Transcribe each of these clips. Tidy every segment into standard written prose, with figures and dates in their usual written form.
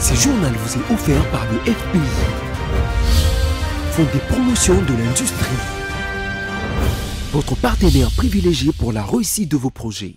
Ce journal vous est offert par le FPI, Fonds des promotions de l'industrie, votre partenaire privilégié pour la réussite de vos projets.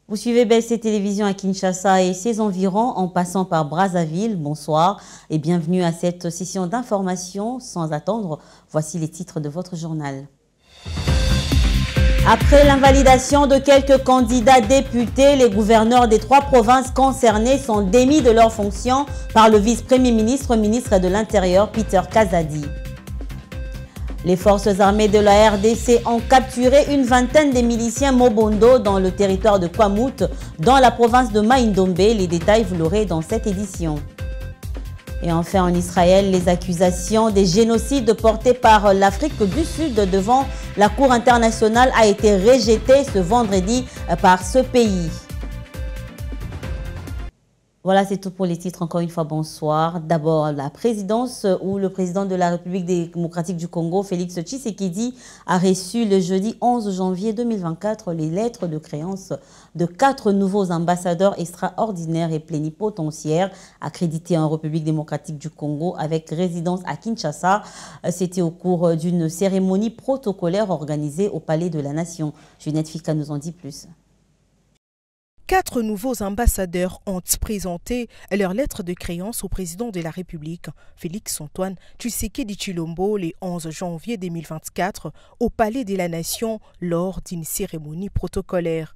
Vous suivez BLC Télévision à Kinshasa et ses environs en passant par Brazzaville. Bonsoir et bienvenue à cette session d'information. Sans attendre, voici les titres de votre journal. Après l'invalidation de quelques candidats députés, les gouverneurs des 3 provinces concernées sont démis de leurs fonctions par le vice-premier ministre, ministre de l'Intérieur, Peter Kazadi. Les forces armées de la RDC ont capturé une vingtaine de miliciens Mobondo dans le territoire de Kwamut, dans la province de Maïndombe. Les détails, vous l'aurez dans cette édition. Et enfin, en Israël, les accusations des génocides portés par l'Afrique du Sud devant la Cour internationale a été rejetée ce vendredi par ce pays. Voilà, c'est tout pour les titres. Encore une fois, bonsoir. D'abord, la présidence où le président de la République démocratique du Congo, Félix Tshisekedi, a reçu le jeudi 11 janvier 2024 les lettres de créance de 4 nouveaux ambassadeurs extraordinaires et plénipotentiaires accrédités en République démocratique du Congo avec résidence à Kinshasa. C'était au cours d'une cérémonie protocolaire organisée au Palais de la Nation. Juliette Fika nous en dit plus. 4 nouveaux ambassadeurs ont présenté leur lettre de créance au président de la République, Félix-Antoine Tshisekedi Tshilombo, le 11 janvier 2024, au Palais de la Nation lors d'une cérémonie protocolaire.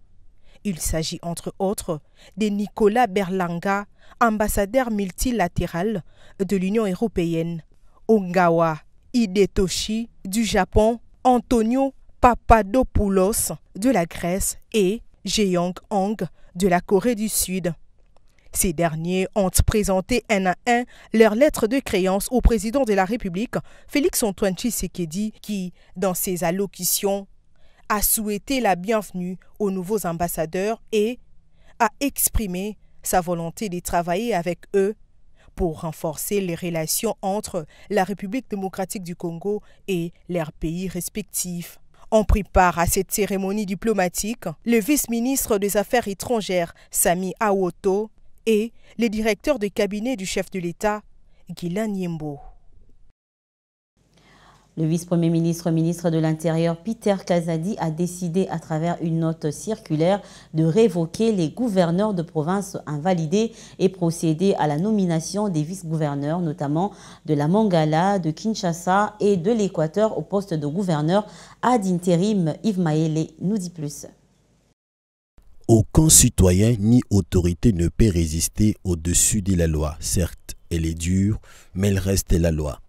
Il s'agit entre autres de Nicolas Berlanga, ambassadeur multilatéral de l'Union européenne, Ongawa Hidetoshi du Japon, Antonio Papadopoulos de la Grèce et Jeong Hong de la Corée du Sud. Ces derniers ont présenté un à un leurs lettres de créance au président de la République, Félix-Antoine Tshisekedi, qui, dans ses allocutions, a souhaité la bienvenue aux nouveaux ambassadeurs et a exprimé sa volonté de travailler avec eux pour renforcer les relations entre la République démocratique du Congo et leurs pays respectifs. On prit part à cette cérémonie diplomatique le vice-ministre des Affaires étrangères, Sami Awoto, et le directeur de cabinet du chef de l'État, Guilain Nyembo. Le vice-premier ministre, ministre de l'Intérieur, Peter Kazadi, a décidé à travers une note circulaire de révoquer les gouverneurs de province invalidés et procéder à la nomination des vice-gouverneurs, notamment de la Mongala, de Kinshasa et de l'Équateur au poste de gouverneur ad intérim. Yves Maëlé nous dit plus. Aucun citoyen ni autorité ne peut résister au-dessus de la loi. Certes, elle est dure, mais elle reste la loi.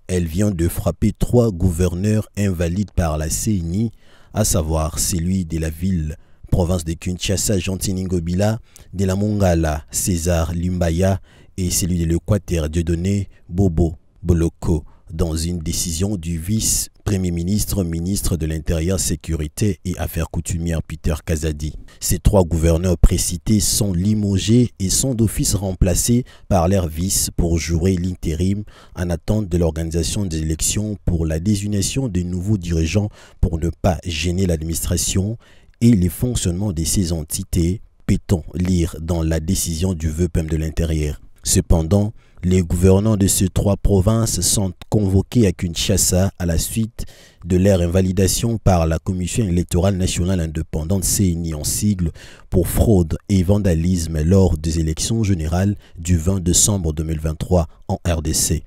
Elle vient de frapper 3 gouverneurs invalides par la CENI, à savoir celui de la ville, province de Kinshasa, Jean-Tini Ngobila, de la Mongala, César Limbaya, et celui de l'Équateur, Dieudonné Bobo Boloko, dans une décision du vice-premier ministre, ministre de l'Intérieur, Sécurité et Affaires coutumières, Peter Kazadi. Ces 3 gouverneurs précités sont limogés et sont d'office remplacés par leur vice pour jouer l'intérim en attente de l'organisation des élections pour la désignation de nouveaux dirigeants pour ne pas gêner l'administration et les fonctionnements de ces entités, peut-on lire dans la décision du VPM de l'Intérieur. Cependant, les gouverneurs de ces 3 provinces sont convoqués à Kinshasa à la suite de leur invalidation par la Commission électorale nationale indépendante CENI en sigle pour fraude et vandalisme lors des élections générales du 20 décembre 2023 en RDC.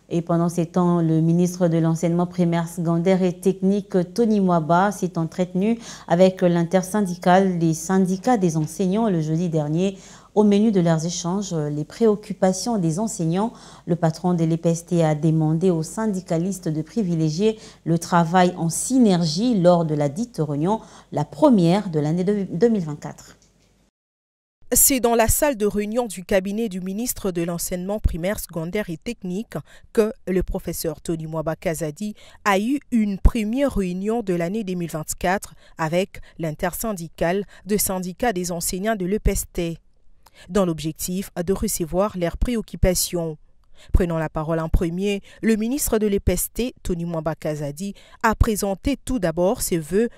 Et pendant ces temps, le ministre de l'Enseignement primaire, secondaire et technique, Tony Mwaba, s'est entretenu avec l'intersyndicale des syndicats des enseignants le jeudi dernier. Au menu de leurs échanges, les préoccupations des enseignants, le patron de l'EPST a demandé aux syndicalistes de privilégier le travail en synergie lors de la dite réunion, la première de l'année 2024. C'est dans la salle de réunion du cabinet du ministre de l'enseignement primaire, secondaire et technique que le professeur Tony Mwaba Kazadi a eu une première réunion de l'année 2024 avec l'intersyndicale de syndicats des enseignants de l'EPST, dans l'objectif de recevoir leurs préoccupations. Prenant la parole en premier, le ministre de l'EPST, Tony Mwaba Kazadi, a présenté tout d'abord ses vœux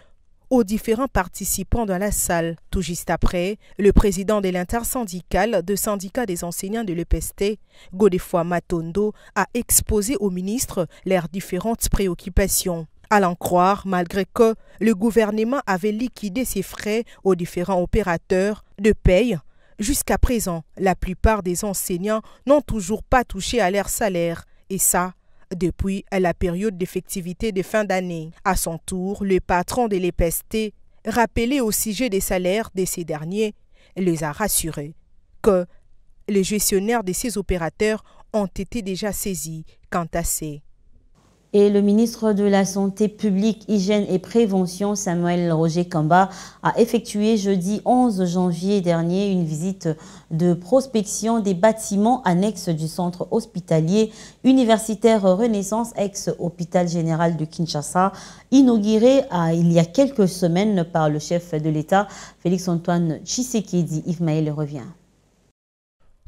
aux différents participants dans la salle. Tout juste après, le président de l'intersyndicale de syndicats des enseignants de l'EPST, Godefroid Matondo, a exposé au ministre leurs différentes préoccupations. À l'en croire, malgré que le gouvernement avait liquidé ses frais aux différents opérateurs de paye, jusqu'à présent, la plupart des enseignants n'ont toujours pas touché à leur salaire, et ça, depuis la période d'effectivité de fin d'année. À son tour, le patron de l'EPST, rappelé au sujet des salaires de ces derniers, les a rassurés que les gestionnaires de ces opérateurs ont été déjà saisis quant à ces. Et le ministre de la Santé publique, Hygiène et Prévention, Samuel Roger Kamba, a effectué jeudi 11 janvier dernier une visite de prospection des bâtiments annexes du centre hospitalier universitaire Renaissance, ex-hôpital général de Kinshasa, inauguré il y a quelques semaines par le chef de l'État, Félix-Antoine Tshisekedi. Yves Maël revient.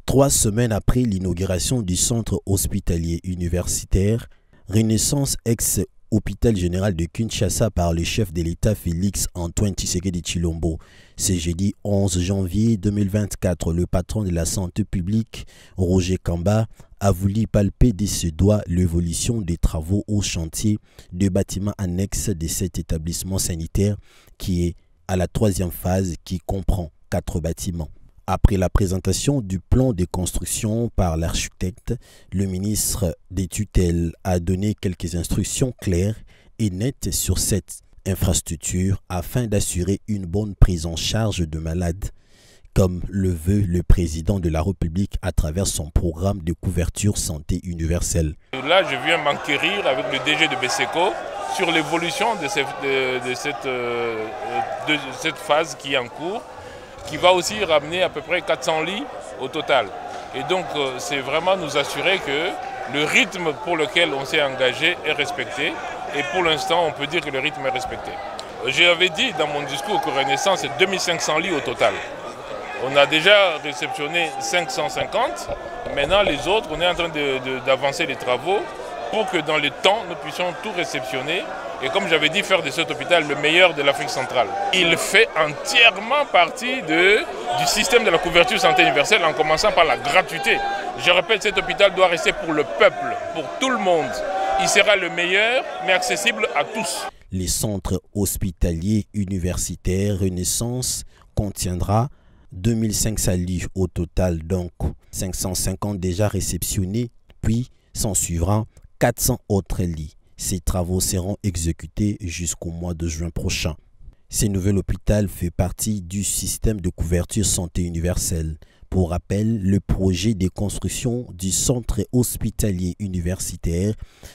3 semaines après l'inauguration du centre hospitalier universitaire Renaissance, ex-hôpital général de Kinshasa par le chef de l'État Félix-Antoine Tshisekedi Tshilombo. Ce jeudi 11 janvier 2024, le patron de la santé publique, Roger Kamba, a voulu palper de ses doigts l'évolution des travaux au chantier de bâtiments annexes de cet établissement sanitaire qui est à la 3e phase qui comprend 4 bâtiments. Après la présentation du plan de construction par l'architecte, le ministre des tutelles a donné quelques instructions claires et nettes sur cette infrastructure afin d'assurer une bonne prise en charge de malades, comme le veut le président de la République à travers son programme de couverture santé universelle. Là, je viens m'enquérir avec le DG de BESECO sur l'évolution de cette phase qui est en cours, qui va aussi ramener à peu près 400 lits au total. Et donc, c'est vraiment nous assurer que le rythme pour lequel on s'est engagé est respecté. Et pour l'instant, on peut dire que le rythme est respecté. J'avais dit dans mon discours que Renaissance, c'est 2500 lits au total. On a déjà réceptionné 550. Maintenant, les autres, on est en train d'avancer les travaux pour que dans le temps, nous puissions tout réceptionner. Et comme j'avais dit, faire de cet hôpital le meilleur de l'Afrique centrale. Il fait entièrement partie du système de la couverture santé universelle, en commençant par la gratuité. Je répète, cet hôpital doit rester pour le peuple, pour tout le monde. Il sera le meilleur, mais accessible à tous. Les centres hospitaliers universitaires Renaissance contiendra 2500 lits au total, donc 550 déjà réceptionnés, puis s'en suivra 400 autres lits. Ces travaux seront exécutés jusqu'au mois de juin prochain. Ce nouvel hôpital fait partie du système de couverture santé universelle. Pour rappel, le projet de construction du centre hospitalier universitaire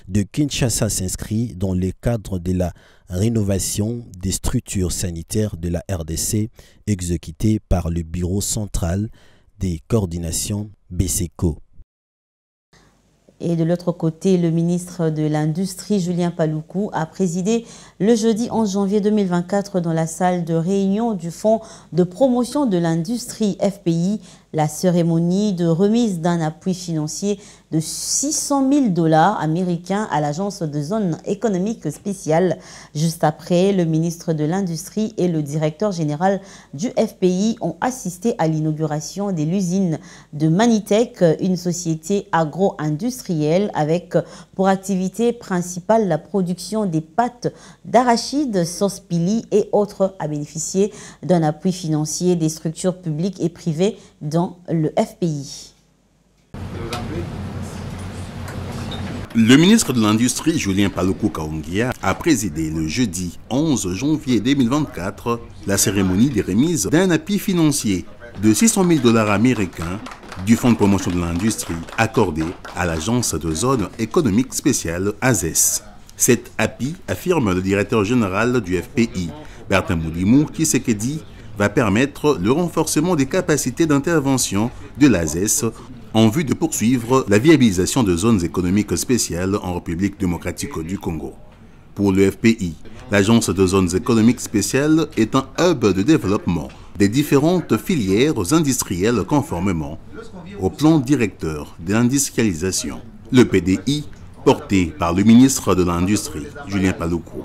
de Kinshasa s'inscrit dans le cadre de la rénovation des structures sanitaires de la RDC exécutée par le Bureau central des coordinations BESECO. Et de l'autre côté, le ministre de l'Industrie, Julien Paluku, a présidé le jeudi 11 janvier 2024 dans la salle de réunion du Fonds de promotion de l'industrie FPI la cérémonie de remise d'un appui financier de 600 000 $ américains à l'agence de zone économique spéciale. Juste après, le ministre de l'Industrie et le directeur général du FPI ont assisté à l'inauguration de l'usine de Manitech, une société agro-industrielle avec pour activité principale la production des pâtes d'arachide, sauce pili et autres, à bénéficier d'un appui financier des structures publiques et privées dans le FPI. Le ministre de l'Industrie, Julien Paluku Kaongia, a présidé le jeudi 11 janvier 2024 la cérémonie de remise d'un appui financier de 600 000 $ américains du Fonds de promotion de l'industrie accordé à l'Agence de zone économique spéciale AZES. Cet appui, affirme le directeur général du FPI, Bertin Moulimou Tshisekedi, va permettre le renforcement des capacités d'intervention de l'ASES en vue de poursuivre la viabilisation de zones économiques spéciales en République démocratique du Congo. Pour le FPI, l'Agence de zones économiques spéciales est un hub de développement des différentes filières industrielles conformément au plan directeur de l'industrialisation. Le PDI, porté par le ministre de l'Industrie, Julien Paluku.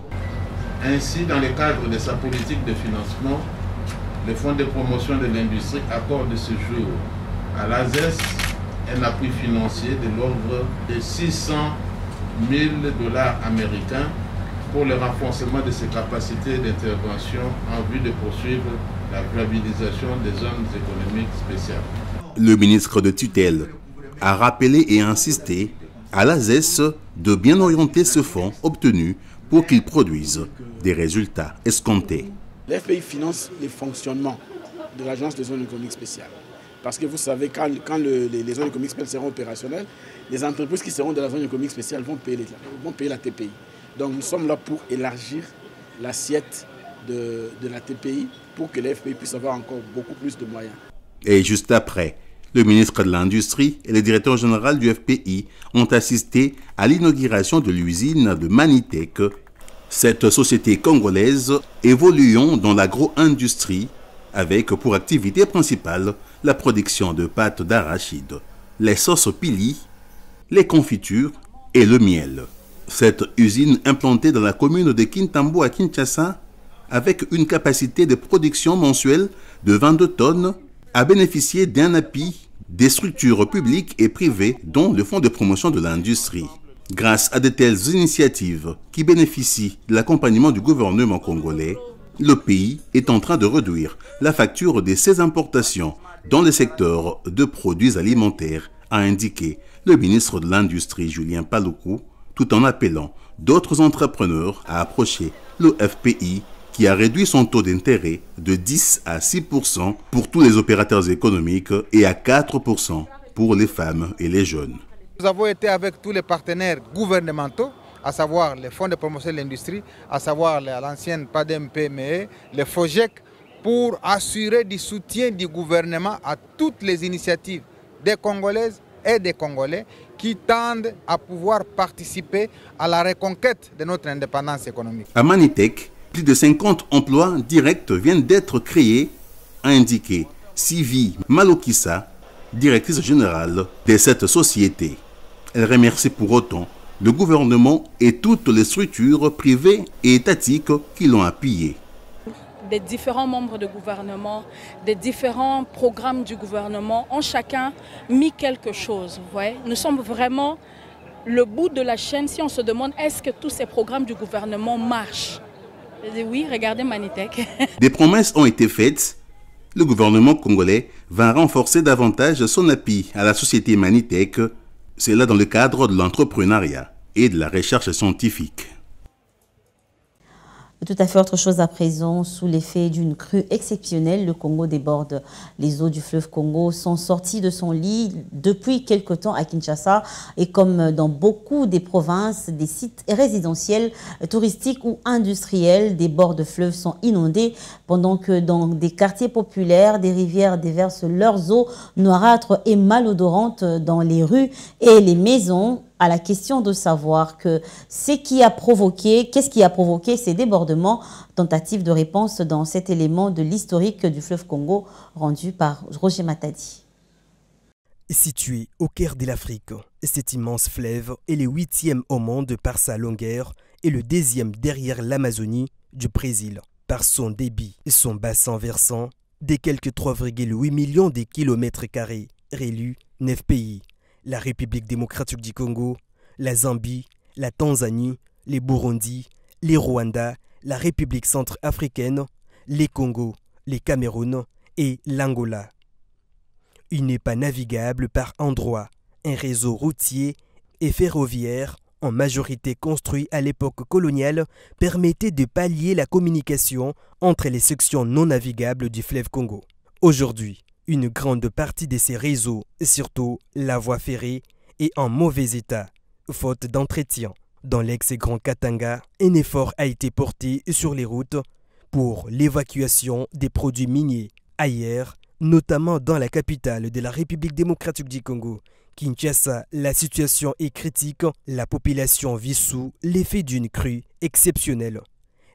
Ainsi, dans le cadre de sa politique de financement, le Fonds de promotion de l'industrie accorde ce jour à l'ASES un appui financier de l'ordre de 600 000 $ américains pour le renforcement de ses capacités d'intervention en vue de poursuivre la viabilisation des zones économiques spéciales. Le ministre de tutelle a rappelé et insisté à l'ASES de bien orienter ce fonds obtenu pour qu'il produise des résultats escomptés. L'FPI finance le fonctionnement de l'Agence des zones économiques spéciales. Parce que vous savez, quand les zones économiques spéciales seront opérationnelles, les entreprises qui seront de la zone économique spéciale vont payer la TPI. Donc nous sommes là pour élargir l'assiette de la TPI pour que l'FPI puisse avoir encore beaucoup plus de moyens. Et juste après, le ministre de l'Industrie et le directeur général du FPI ont assisté à l'inauguration de l'usine de Manitec. Cette société congolaise évoluant dans l'agro-industrie avec pour activité principale la production de pâtes d'arachide, les sauces pili, les confitures et le miel. Cette usine implantée dans la commune de Kintambo à Kinshasa, avec une capacité de production mensuelle de 22 tonnes, a bénéficié d'un appui des structures publiques et privées, dont le Fonds de promotion de l'industrie. Grâce à de telles initiatives qui bénéficient de l'accompagnement du gouvernement congolais, le pays est en train de réduire la facture de ses importations dans le secteur de produits alimentaires, a indiqué le ministre de l'Industrie Julien Paluku, tout en appelant d'autres entrepreneurs à approcher le FPI qui a réduit son taux d'intérêt de 10 à 6% pour tous les opérateurs économiques et à 4% pour les femmes et les jeunes. Nous avons été avec tous les partenaires gouvernementaux, à savoir les fonds de promotion de l'industrie, à savoir l'ancienne PADEM-PME, les FOGEC, pour assurer du soutien du gouvernement à toutes les initiatives des Congolaises et des Congolais qui tendent à pouvoir participer à la reconquête de notre indépendance économique. À Manitec, plus de 50 emplois directs viennent d'être créés, a indiqué Sylvie Malokissa, directrice générale de cette société. Elle remercie pour autant le gouvernement et toutes les structures privées et étatiques qui l'ont appuyé. Des différents membres de gouvernement, des différents programmes du gouvernement ont chacun mis quelque chose. Vous voyez, nous sommes vraiment le bout de la chaîne si on se demande est-ce que tous ces programmes du gouvernement marchent. Oui, regardez Manitec. Des promesses ont été faites. Le gouvernement congolais va renforcer davantage son appui à la société Manitec. C'est là dans le cadre de l'entrepreneuriat et de la recherche scientifique. Tout à fait autre chose à présent, sous l'effet d'une crue exceptionnelle, le Congo déborde. Les eaux du fleuve Congo sont sorties de son lit depuis quelque temps à Kinshasa et comme dans beaucoup des provinces, des sites résidentiels, touristiques ou industriels, des bords de fleuves sont inondés pendant que dans des quartiers populaires, des rivières déversent leurs eaux noirâtres et malodorantes dans les rues et les maisons. À la question de savoir qu'est-ce qui a provoqué ces débordements, tentative de réponse dans cet élément de l'historique du fleuve Congo rendu par Roger Matadi. Situé au cœur de l'Afrique, cet immense fleuve est le 8e au monde par sa longueur et le 2e derrière l'Amazonie du Brésil par son débit et son bassin versant des quelques 3,8 millions de kilomètres carrés, réélus 9 pays. La République démocratique du Congo, la Zambie, la Tanzanie, les Burundi, les Rwanda, la République centrafricaine, les Congo, les Cameroun et l'Angola. Il n'est pas navigable par endroits. Un réseau routier et ferroviaire, en majorité construit à l'époque coloniale, permettait de pallier la communication entre les sections non navigables du fleuve Congo. Aujourd'hui, une grande partie de ces réseaux, surtout la voie ferrée, est en mauvais état, faute d'entretien. Dans l'ex-Grand Katanga, un effort a été porté sur les routes pour l'évacuation des produits miniers. Ailleurs, notamment dans la capitale de la République démocratique du Congo, Kinshasa, la situation est critique. La population vit sous l'effet d'une crue exceptionnelle.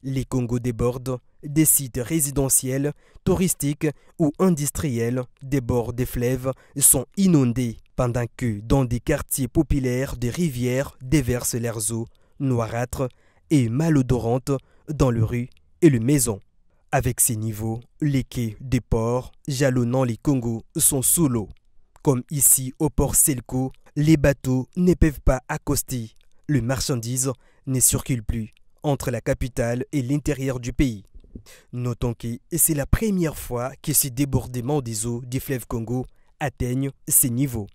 Les Congos débordent, des sites résidentiels, touristiques ou industriels des bords des fleuves sont inondés, pendant que dans des quartiers populaires des rivières déversent leurs eaux noirâtres et malodorantes dans les rues et les maisons. Avec ces niveaux, les quais des ports jalonnant les Congos sont sous l'eau. Comme ici au port Selko, les bateaux ne peuvent pas accoster. Le marchandise ne circule plus entre la capitale et l'intérieur du pays. Notons que c'est la première fois que ces débordements des eaux du fleuve Congo atteignent ces niveaux.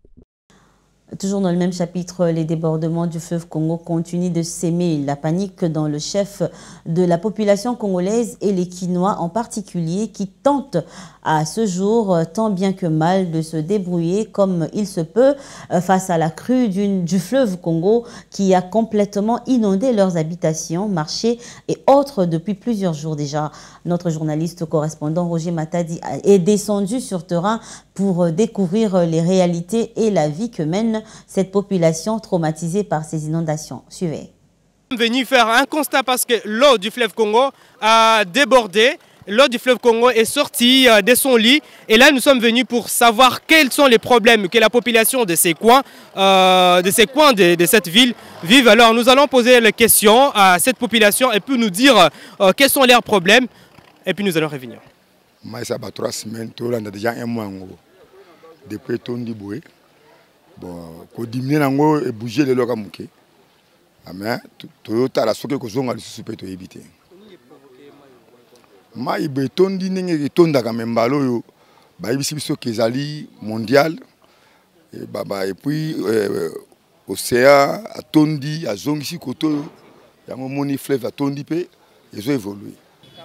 Toujours dans le même chapitre, les débordements du fleuve Congo continuent de s'aimer la panique dans le chef de la population congolaise et les Quinois en particulier qui tentent à ce jour tant bien que mal de se débrouiller comme il se peut face à la crue du fleuve Congo qui a complètement inondé leurs habitations, marchés et autres depuis plusieurs jours déjà. Notre journaliste correspondant Roger Matadi est descendu sur terrain pour découvrir les réalités et la vie que mène cette population traumatisée par ces inondations. Suivez. Nous sommes venus faire un constat parce que l'eau du fleuve Congo a débordé. L'eau du fleuve Congo est sortie de son lit et là nous sommes venus pour savoir quels sont les problèmes que la population de ces coins, de cette ville vivent. Alors nous allons poser les questions à cette population et puis nous dire quels sont leurs problèmes et puis nous allons revenir. Moi ça va 3 semaines, déjà un mois depuis Tondi Boué. Bon, ko diminuer nango et bouger les loca muké. Mais Toyota la soke ko zonga le suspect to éviter. Ma ibeton di nenge tonda ka membalo yo ba ibisi biso kezali mondial et puis océan a tondi a zongisi koto ya moni fleuve a tondi pe ils ont évolué.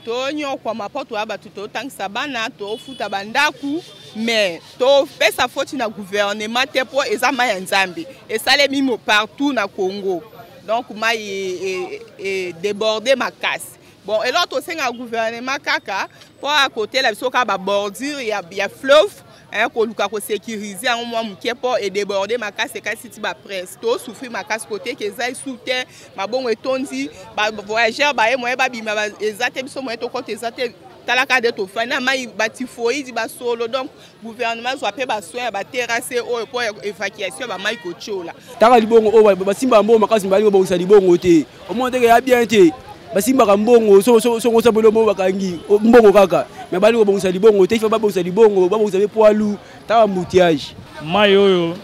Tonyo kwa mapoto aba tuto tangisa bana to futa bandaku mais to pesa foti na gouvernement te po ezama ya nzambe et ça les mimo partout na Congo. Donc ma est débordé ma casse. Bon et l'autre c'est un gouvernement kaka pour à côté la biso ka ba bordure il y a fleuve hein ko luka ko sécuriser un moment muké pour et déborder ma casse ka siti ba presse to souffrir ma casse côté que ça sous terre ma bon etondi ba voyageur ba e moyen ba bima ezate biso moyen to côté ezate talaka de to fana mai bati foi di ba solo donc gouvernement soit pe ba soin ba terrasser o pour évacuation ba mai ko chola taka libongo o ba simba mbo makasi mbali bo sa libongo te o monte ke ya bien te basimba kambongo so sabolo mo bakangi mbongo kaka mais bali ko bongisa libongo te fa ba bongisa libongo ba bongisa be poilu ta embouteillage mai oyo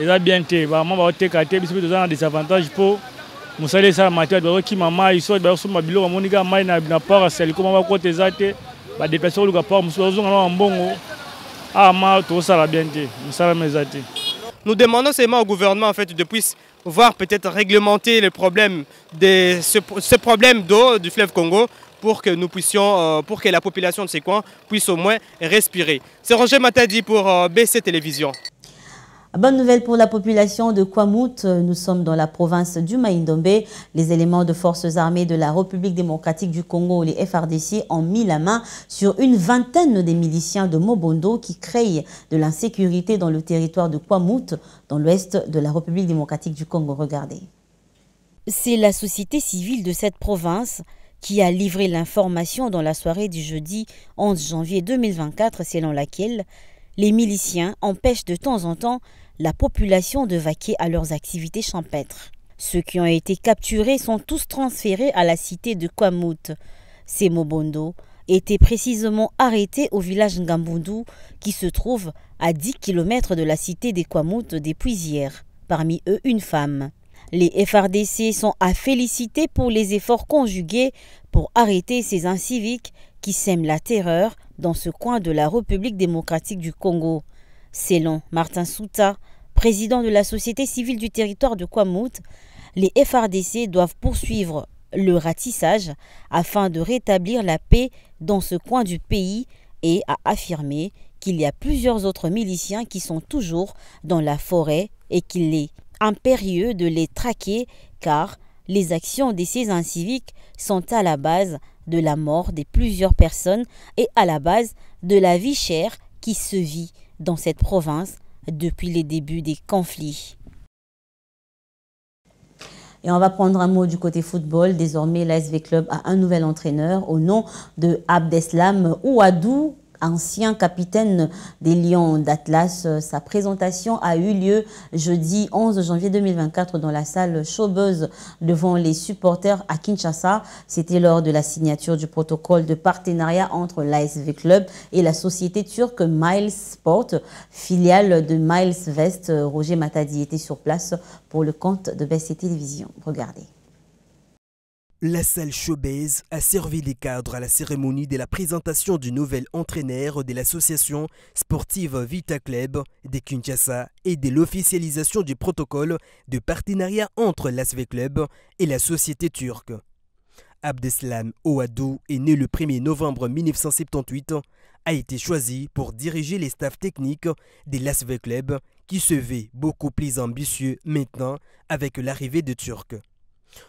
eza bien te ba mama oteka te biso tozana désavantage po musale sa matière de ki mama iso ba so mabilo ba monika mai na port sel ko mama ko tezate ba déplacer luka port muso zonga na mbongo ma to sala bien te musala mezate. Nous demandons seulement au gouvernement en fait de puisse voir peut-être réglementer les problèmes de ce problème d'eau du fleuve Congo pour que nous puissions, pour que la population de ces coins puisse au moins respirer. C'est Roger Matadi pour BC Télévision. Bonne nouvelle pour la population de Kwamout. Nous sommes dans la province du Maïndombe. Les éléments de forces armées de la République démocratique du Congo, les FARDC, ont mis la main sur une vingtaine des miliciens de Mobondo qui créent de l'insécurité dans le territoire de Kwamout, dans l'ouest de la République démocratique du Congo. Regardez. C'est la société civile de cette province qui a livré l'information dans la soirée du jeudi 11 janvier 2024, selon laquelle les miliciens empêchent de temps en temps la population de vaquer à leurs activités champêtres. Ceux qui ont été capturés sont tous transférés à la cité de Kwamout. Ces Mobondo étaient précisément arrêtés au village Ngambundu qui se trouve à 10 km de la cité des Kwamout depuis hier. Parmi eux, une femme. Les FARDC sont à féliciter pour les efforts conjugués pour arrêter ces inciviques qui sèment la terreur dans ce coin de la République démocratique du Congo. Selon Martin Souta, président de la société civile du territoire de Kwamout, les FARDC doivent poursuivre le ratissage afin de rétablir la paix dans ce coin du pays et a affirmé qu'il y a plusieurs autres miliciens qui sont toujours dans la forêt et qu'il est impérieux de les traquer car les actions de ces inciviques sont à la base de la mort de plusieurs personnes et à la base de la vie chère qui se vit dans cette province depuis les débuts des conflits. Et on va prendre un mot du côté football. Désormais, l'ASV Club a un nouvel entraîneur au nom de Abdeslam Ouadou, ancien capitaine des Lions d'Atlas. Sa présentation a eu lieu jeudi 11 janvier 2024 dans la salle Showbuzz devant les supporters à Kinshasa. C'était lors de la signature du protocole de partenariat entre l'ASV Club et la société turque Miles Sport, filiale de Miles Vest. Roger Matadi était sur place pour le compte de BC Télévision. Regardez. La salle Showbuzz a servi de cadre à la cérémonie de la présentation du nouvel entraîneur de l'association sportive Vita Club de Kinshasa et de l'officialisation du protocole de partenariat entre l'ASV Club et la société turque. Abdeslam Ouadou est né le 1er novembre 1978, a été choisi pour diriger les staffs techniques de l'ASV Club qui se veut beaucoup plus ambitieux maintenant avec l'arrivée de Turcs.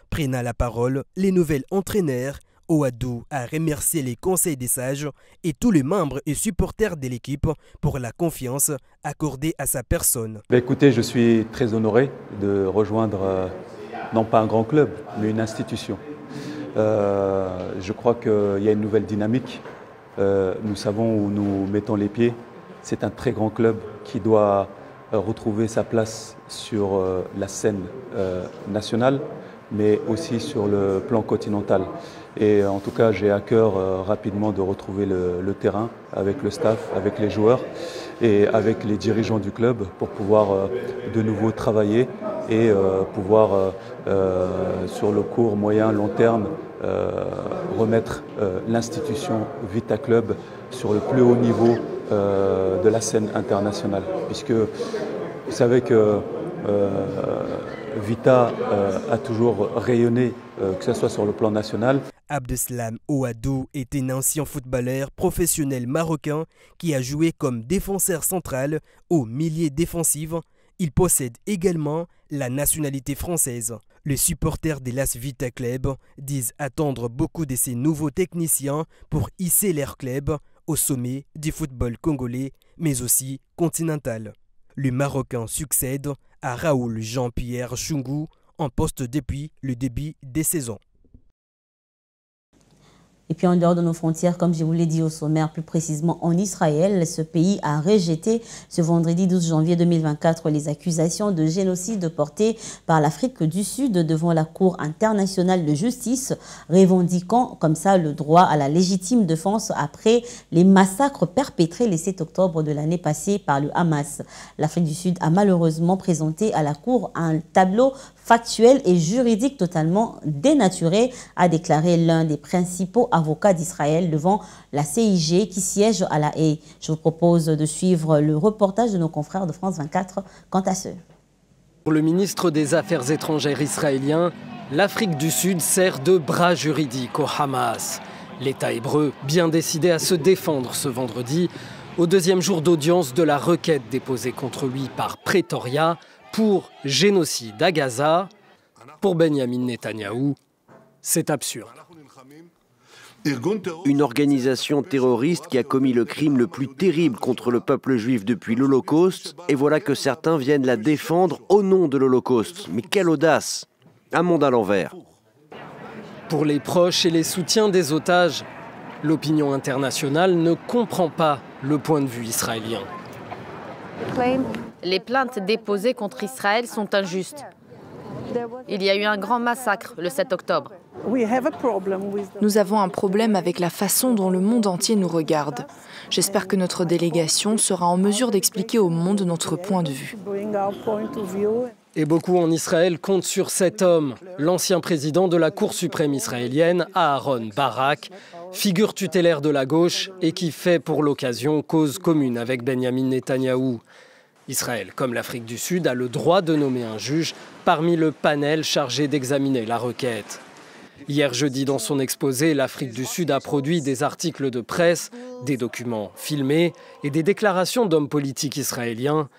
Prenant la parole, les nouvelles entraîneurs, Ouadou a remercié les conseils des sages et tous les membres et supporters de l'équipe pour la confiance accordée à sa personne. Écoutez, je suis très honoré de rejoindre non pas un grand club, mais une institution. Je crois qu'il y a une nouvelle dynamique. Nous savons où nous mettons les pieds. C'est un très grand club qui doit retrouver sa place sur la scène nationale, mais aussi sur le plan continental. Et en tout cas, j'ai à cœur rapidement de retrouver le terrain avec le staff, avec les joueurs et avec les dirigeants du club pour pouvoir de nouveau travailler et pouvoir, sur le court, moyen, long terme, remettre l'institution Vita Club sur le plus haut niveau de la scène internationale. Puisque vous savez que Vita a toujours rayonné, que ce soit sur le plan national. Abdeslam Ouadou est un ancien footballeur professionnel marocain qui a joué comme défenseur central au milieu défensif. Il possède également la nationalité française. Les supporters de l'AS Vita Club disent attendre beaucoup de ces nouveaux techniciens pour hisser leur club au sommet du football congolais, mais aussi continental. Le Marocain succède à Raoul Jean-Pierre Chungou en poste depuis le début des saisons. Et puis en dehors de nos frontières, comme je vous l'ai dit au sommaire, plus précisément en Israël, ce pays a rejeté ce vendredi 12 janvier 2024 les accusations de génocide portées par l'Afrique du Sud devant la Cour internationale de justice, revendiquant comme ça le droit à la légitime défense après les massacres perpétrés le 7 octobre de l'année passée par le Hamas. L'Afrique du Sud a malheureusement présenté à la Cour un tableau factuel et juridique totalement dénaturé, a déclaré l'un des principaux avocats d'Israël devant la CIG qui siège à La Haye. Je vous propose de suivre le reportage de nos confrères de France 24 quant à ce. Pour le ministre des Affaires étrangères israélien, l'Afrique du Sud sert de bras juridique au Hamas. L'État hébreu, bien décidé à se défendre ce vendredi, au deuxième jour d'audience de la requête déposée contre lui par Pretoria pour génocide à Gaza, pour Benjamin Netanyahou, c'est absurde. Une organisation terroriste qui a commis le crime le plus terrible contre le peuple juif depuis l'Holocauste, et voilà que certains viennent la défendre au nom de l'Holocauste. Mais quelle audace! Un monde à l'envers. Pour les proches et les soutiens des otages, l'opinion internationale ne comprend pas le point de vue israélien. Les plaintes déposées contre Israël sont injustes. Il y a eu un grand massacre le 7 octobre. Nous avons un problème avec la façon dont le monde entier nous regarde. J'espère que notre délégation sera en mesure d'expliquer au monde notre point de vue. Et beaucoup en Israël comptent sur cet homme, l'ancien président de la Cour suprême israélienne, Aaron Barak, figure tutélaire de la gauche et qui fait pour l'occasion cause commune avec Benjamin Netanyahou. Israël, comme l'Afrique du Sud, a le droit de nommer un juge parmi le panel chargé d'examiner la requête. Hier jeudi, dans son exposé, l'Afrique du Sud a produit des articles de presse, des documents filmés et des déclarations d'hommes politiques israéliens.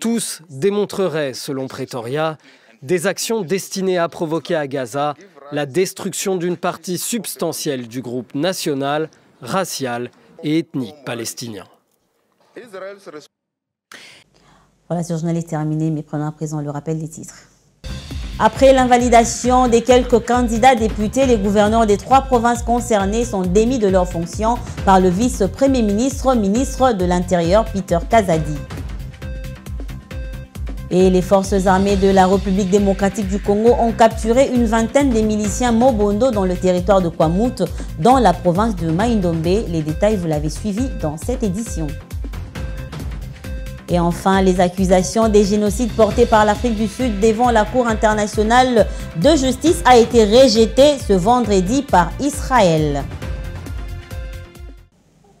Tous démontreraient, selon Pretoria, des actions destinées à provoquer à Gaza la destruction d'une partie substantielle du groupe national, racial et ethnique palestinien. Voilà, ce journal est terminé, mais prenons à présent le rappel des titres. Après l'invalidation des quelques candidats députés, les gouverneurs des 3 provinces concernées sont démis de leurs fonctions par le vice-premier ministre, ministre de l'Intérieur, Peter Kazadi. Et les forces armées de la République démocratique du Congo ont capturé une vingtaine de miliciens Mobondo dans le territoire de Kwamouth, dans la province de Mai-Ndombe. Les détails, vous l'avez suivi dans cette édition. Et enfin, les accusations des génocides portés par l'Afrique du Sud devant la Cour internationale de justice a été rejetée ce vendredi par Israël.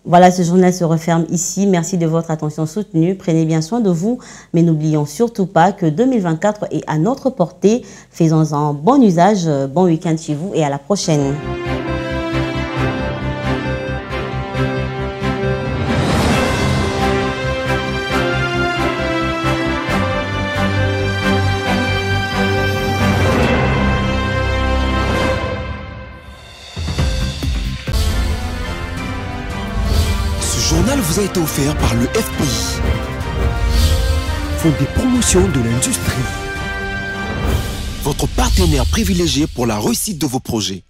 Voilà, ce journal se referme ici. Merci de votre attention soutenue. Prenez bien soin de vous, mais n'oublions surtout pas que 2024 est à notre portée. Faisons-en bon usage. Bon week-end chez vous et à la prochaine. Ce journal vous a été offert par le FPI, Fonds des promotions de l'industrie, votre partenaire privilégié pour la réussite de vos projets.